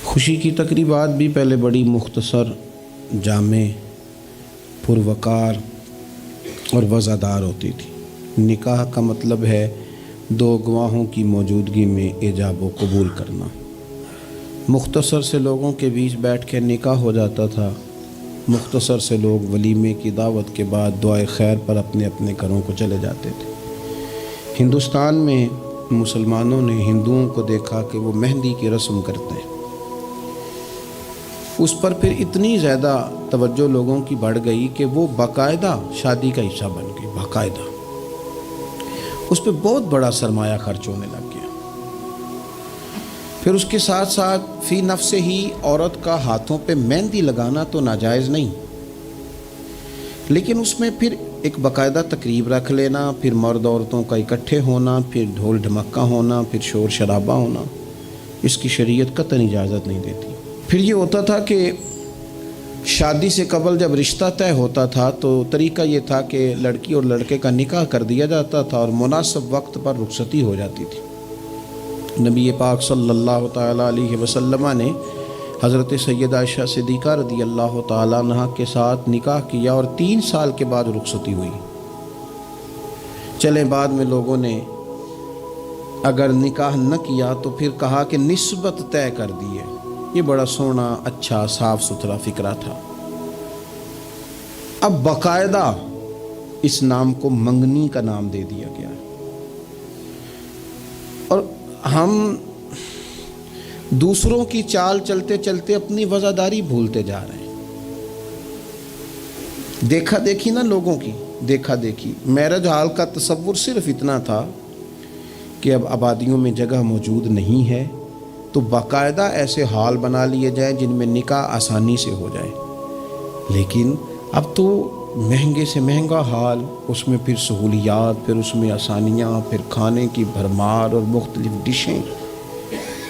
خوشی کی تقریبات بھی پہلے بڑی مختصر، جامع، پروقار اور وزادار ہوتی تھی۔ نکاح کا مطلب ہے دو گواہوں کی موجودگی میں ایجاب و قبول کرنا۔ مختصر سے لوگوں کے بیچ بیٹھ کے نکاح ہو جاتا تھا۔ مختصر سے لوگ ولیمے کی دعوت کے بعد دعائے خیر پر اپنے اپنے گھروں کو چلے جاتے تھے۔ ہندوستان میں مسلمانوں نے ہندوؤں کو دیکھا کہ وہ مہندی کی رسم کرتے ہیں۔ اس پر پھر اتنی زیادہ توجہ لوگوں کی بڑھ گئی کہ وہ باقاعدہ شادی کا حصہ بن گئی، باقاعدہ اس پہ بہت بڑا سرمایہ خرچ ہونے لگ گیا۔ پھر اس کے ساتھ ساتھ فی نفس ہی عورت کا ہاتھوں پہ مہندی لگانا تو ناجائز نہیں، لیکن اس میں پھر ایک باقاعدہ تقریب رکھ لینا، پھر مرد عورتوں کا اکٹھے ہونا، پھر ڈھول ڈھمکا ہونا، پھر شور شرابہ ہونا، اس کی شریعت قطعاً اجازت نہیں دیتی۔ پھر یہ ہوتا تھا کہ شادی سے قبل جب رشتہ طے ہوتا تھا تو طریقہ یہ تھا کہ لڑکی اور لڑکے کا نکاح کر دیا جاتا تھا اور مناسب وقت پر رخصتی ہو جاتی تھی۔ نبی پاک صلی اللہ تعالیٰ علیہ وسلم نے حضرت سیدہ عائشہ صدیقہ رضی اللہ تعالیٰ عنہ کے ساتھ نکاح کیا اور 3 سال کے بعد رخصتی ہوئی۔ چلے بعد میں لوگوں نے اگر نکاح نہ کیا تو پھر کہا کہ نسبت طے کر دی ہے۔ یہ بڑا سونا، اچھا، صاف ستھرا فکرہ تھا۔ اب باقاعدہ اس نام کو منگنی کا نام دے دیا گیا ہے، اور ہم دوسروں کی چال چلتے چلتے اپنی وفاداری بھولتے جا رہے ہیں۔ دیکھا دیکھی نا لوگوں کی، دیکھا دیکھی۔ میرج ہال کا تصور صرف اتنا تھا کہ اب آبادیوں میں جگہ موجود نہیں ہے تو باقاعدہ ایسے ہال بنا لیے جائیں جن میں نکاح آسانی سے ہو جائے، لیکن اب تو مہنگے سے مہنگا ہال، اس میں پھر سہولیات، پھر اس میں آسانیاں، پھر کھانے کی بھرمار اور مختلف ڈشیں۔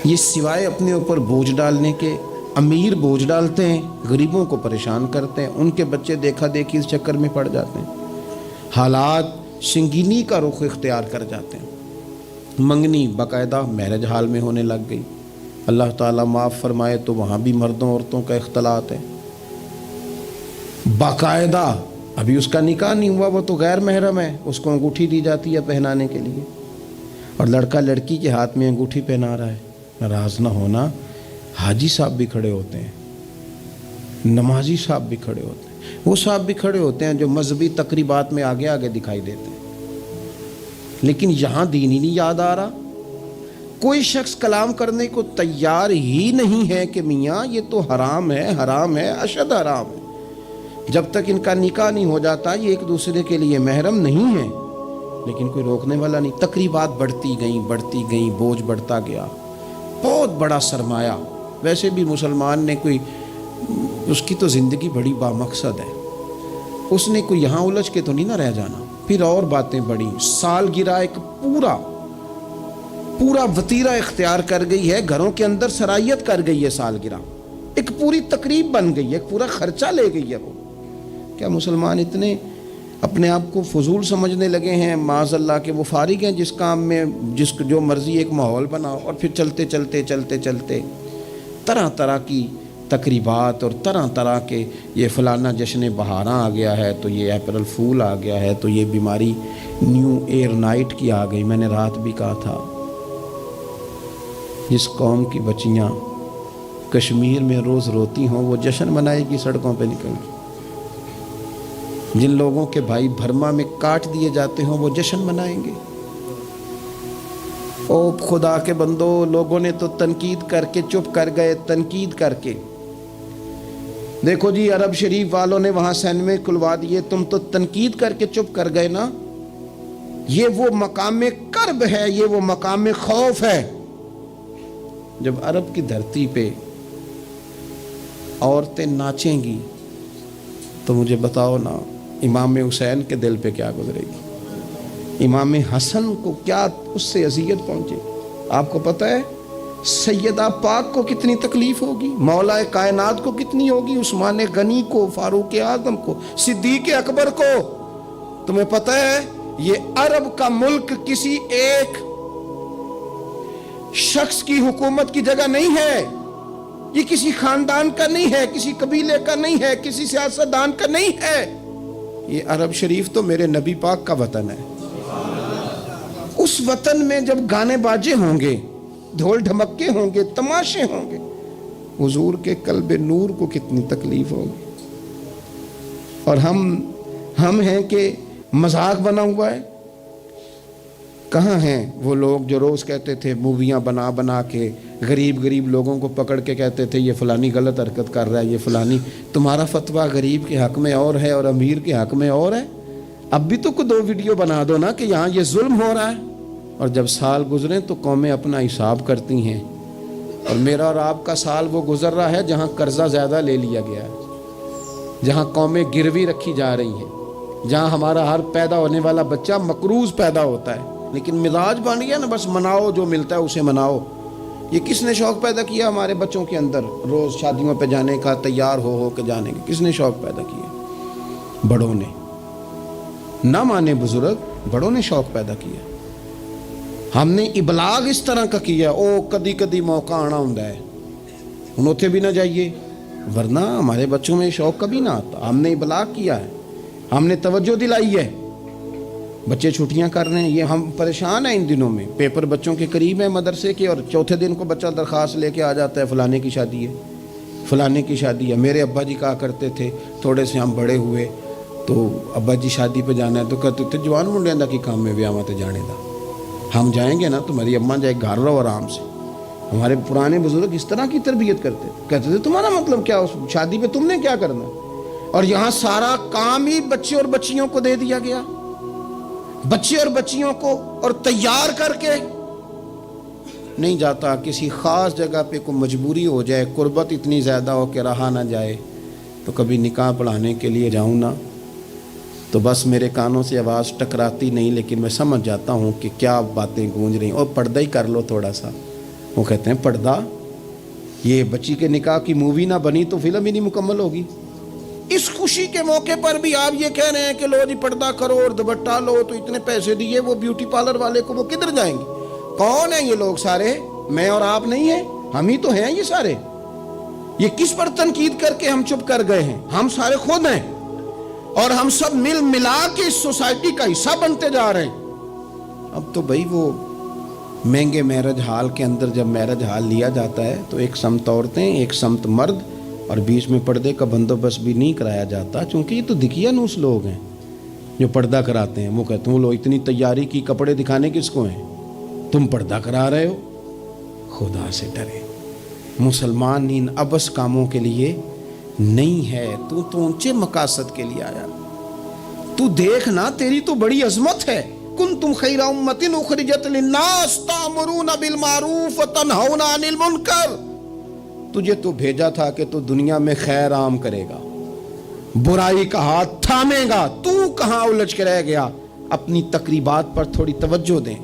یہ سوائے اپنے اوپر بوجھ ڈالنے کے، امیر بوجھ ڈالتے ہیں، غریبوں کو پریشان کرتے ہیں، ان کے بچے دیکھا دیکھی اس چکر میں پڑ جاتے ہیں، حالات سنگینی کا رخ اختیار کر جاتے ہیں۔ منگنی باقاعدہ میرج ہال میں ہونے لگ گئی۔ اللہ تعالیٰ معاف فرمائے تو وہاں بھی مردوں عورتوں کا اختلاط ہے باقاعدہ۔ ابھی اس کا نکاح نہیں ہوا، وہ تو غیر محرم ہے، اس کو انگوٹھی دی جاتی ہے پہنانے کے لیے، اور لڑکا لڑکی کے ہاتھ میں انگوٹھی پہنا رہا ہے۔ ناراض نہ ہونا، حاجی صاحب بھی کھڑے ہوتے ہیں، نمازی صاحب بھی کھڑے ہوتے ہیں، وہ صاحب بھی کھڑے ہوتے ہیں جو مذہبی تقریبات میں آگے آگے دکھائی دیتے ہیں، لیکن یہاں دین ہی نہیں یاد آ رہا۔ کوئی شخص کلام کرنے کو تیار ہی نہیں ہے کہ میاں یہ تو حرام ہے، حرام ہے، اشد حرام ہے۔ جب تک ان کا نکاح نہیں ہو جاتا یہ ایک دوسرے کے لیے محرم نہیں ہے، لیکن کوئی روکنے والا نہیں۔ تقریبات بڑھتی گئیں، بوجھ بڑھتا گیا، بہت بڑا سرمایہ۔ ویسے بھی مسلمان نے کوئی، اس کی تو زندگی بڑی بامقصد ہے، اس نے کوئی یہاں الجھ کے تو نہیں نہ رہ جانا۔ پھر اور باتیں بڑی، سالگرہ ایک پورا وتیرہ اختیار کر گئی ہے، گھروں کے اندر سرائیت کر گئی ہے سالگرہ، ایک پوری تقریب بن گئی ہے، ایک پورا خرچہ لے گئی ہے وہ۔ کیا مسلمان اتنے اپنے آپ کو فضول سمجھنے لگے ہیں معاذ اللہ کہ وہ فارغ ہیں جس کام میں جو مرضی ایک ماحول بناؤ، اور پھر چلتے طرح طرح کی تقریبات اور طرح طرح کے، یہ فلانا جشن بہاراں آ گیا ہے تو یہ اپریل فول آ گیا ہے تو یہ بیماری نیو ایئر نائٹ کی آ گئی۔ میں نے رات بھی کہا تھا، جس قوم کی بچیاں کشمیر میں روز روتی ہوں وہ جشن منائے گی سڑکوں پہ نکل کے، جن لوگوں کے بھائی برما میں کاٹ دیے جاتے ہوں وہ جشن منائیں گے۔ او خدا کے بندو، لوگوں نے تو تنقید کر کے چپ کر گئے، تنقید کر کے۔ دیکھو جی عرب شریف والوں نے وہاں سینمے کھلوا دیے، تم تو تنقید کر کے چپ کر گئے نا۔ یہ وہ مقام کرب ہے، یہ وہ مقام خوف ہے۔ جب عرب کی دھرتی پہ عورتیں ناچیں گی تو مجھے بتاؤ نا امام حسین کے دل پہ کیا گزرے گی، امام حسن کو کیا اس سے اذیت پہنچے گی۔ آپ کو پتہ ہے سیدہ پاک کو کتنی تکلیف ہوگی، مولا کائنات کو کتنی ہوگی، عثمان غنی کو، فاروق اعظم کو، صدیق اکبر کو۔ تمہیں پتہ ہے یہ عرب کا ملک کسی ایک شخص کی حکومت کی جگہ نہیں ہے، یہ کسی خاندان کا نہیں ہے، کسی قبیلے کا نہیں ہے، کسی سیاستدان کا نہیں ہے، یہ عرب شریف تو میرے نبی پاک کا وطن ہے۔ اس وطن میں جب گانے باجے ہوں گے، ڈھول ڈھمکے ہوں گے، تماشے ہوں گے، حضور کے قلب نور کو کتنی تکلیف ہوگی۔ اور ہم ہیں کہ مذاق بنا ہوا ہے۔ کہاں ہیں وہ لوگ جو روز کہتے تھے موویاں بنا بنا کے غریب لوگوں کو پکڑ کے کہتے تھے یہ فلانی غلط حرکت کر رہا ہے، یہ فلانی۔ تمہارا فتویٰ غریب کے حق میں اور ہے اور امیر کے حق میں اور ہے۔ اب بھی تو کوئی 2 ویڈیو بنا دو نا کہ یہاں یہ ظلم ہو رہا ہے۔ اور جب سال گزریں تو قومیں اپنا حساب کرتی ہیں، اور میرا اور آپ کا سال وہ گزر رہا ہے جہاں قرضہ زیادہ لے لیا گیا ہے، جہاں قومیں گروی رکھی جا رہی ہیں، جہاں ہمارا ہر پیدا ہونے والا بچہ مقروض پیدا ہوتا ہے، لیکن مزاج بن گیا نا بس مناؤ، جو ملتا ہے اسے مناؤ۔ یہ کس نے شوق پیدا کیا ہمارے بچوں کے اندر روز شادیوں پہ جانے کا، تیار ہو کے جانے کا؟ کس نے شوق پیدا کیا؟ بڑوں نے۔ نہ مانے بزرگ، بڑوں نے شوق پیدا کیا۔ ہم نے ابلاغ اس طرح کا کیا، او کدی کدی موقع آنا ہوں ہے، ہن اتھے بھی نہ جائیے، ورنہ ہمارے بچوں میں شوق کبھی نہ آتا۔ ہم نے ابلاغ کیا ہے، ہم نے توجہ دلائی ہے۔ بچے چھٹیاں کر رہے ہیں، یہ ہم پریشان ہیں ان دنوں میں، پیپر بچوں کے قریب ہیں مدرسے کے، اور چوتھے دن کو بچہ درخواست لے کے آ جاتا ہے فلانے کی شادی ہے، فلانے کی شادی ہے۔ میرے ابا جی کہا کرتے تھے، تھوڑے سے ہم بڑے ہوئے تو ابا جی شادی پہ جانا ہے تو کہتے تھے جوان منڈیاں دا کی کام میں ویاواں تے جانے دا، ہم جائیں گے نا تمہاری اماں جائے گھر رہو آرام سے۔ ہمارے پرانے بزرگ اس طرح کی تربیت کرتے تھے، کہتے تھے تمہارا مطلب کیا، اس شادی پہ تم نے کیا کرنا؟ اور یہاں سارا کام ہی بچے اور بچیوں کو دے دیا گیا، بچے اور بچیوں کو، اور تیار کر کے نہیں جاتا۔ کسی خاص جگہ پہ کوئی مجبوری ہو جائے، قربت اتنی زیادہ ہو کہ رہا نہ جائے، تو کبھی نکاح پڑھانے کے لیے جاؤں نا تو بس میرے کانوں سے آواز ٹکراتی نہیں، لیکن میں سمجھ جاتا ہوں کہ کیا باتیں گونج رہی ہیں۔ اور پردہ ہی کر لو تھوڑا سا، وہ کہتے ہیں پردہ، یہ بچی کے نکاح کی مووی نہ بنی تو فلم ہی نہیں مکمل ہوگی۔ اس خوشی کے موقع پر بھی آپ یہ کہہ رہے ہیں کہ لو جی پردہ کرو اور دوپٹہ لو، تو اتنے پیسے دیے وہ بیوٹی پارلر والے کو، وہ کدھر جائیں گے؟ کون ہیں یہ لوگ سارے؟ میں اور آپ نہیں ہیں، ہم ہی تو ہیں یہ سارے۔ یہ کس پر تنقید کر کے ہم چپ کر گئے ہیں؟ ہم سارے خود ہیں، اور ہم سب مل ملا کے اس سوسائٹی کا حصہ بنتے جا رہے ہیں۔ اب تو بھائی وہ مہنگے میرج ہال کے اندر جب میرج ہال لیا جاتا ہے تو ایک سمت عورتیں، ایک سمت مرد، اور بیچ میں پردے کا بندوبست بھی نہیں کرایا جاتا، چونکہ یہ تو دکھیا نوس لوگ ہیں جو پردہ کراتے ہیں۔ وہ کہتے ہیں وہ لوگ اتنی تیاری کی، کپڑے دکھانے کس کو ہیں؟ تم پردہ کرا رہے ہو۔ خدا سے ڈرے، مسلمان ان ابس کاموں کے لیے نہیں ہے، تو اونچے مقاصد کے لیے آیا۔ تو دیکھنا، تیری تو بڑی عظمت ہے۔ کنتم خیر امۃ اخرجت للناس تأمرون بالمعروف وتنہون عن المنکر۔ تجھے تو بھیجا تھا کہ تو دنیا میں خیر عام کرے گا، برائی کا ہاتھ تھامے گا۔ تو کہاں الجھ کے رہ گیا؟ اپنی تقریبات پر تھوڑی توجہ دیں۔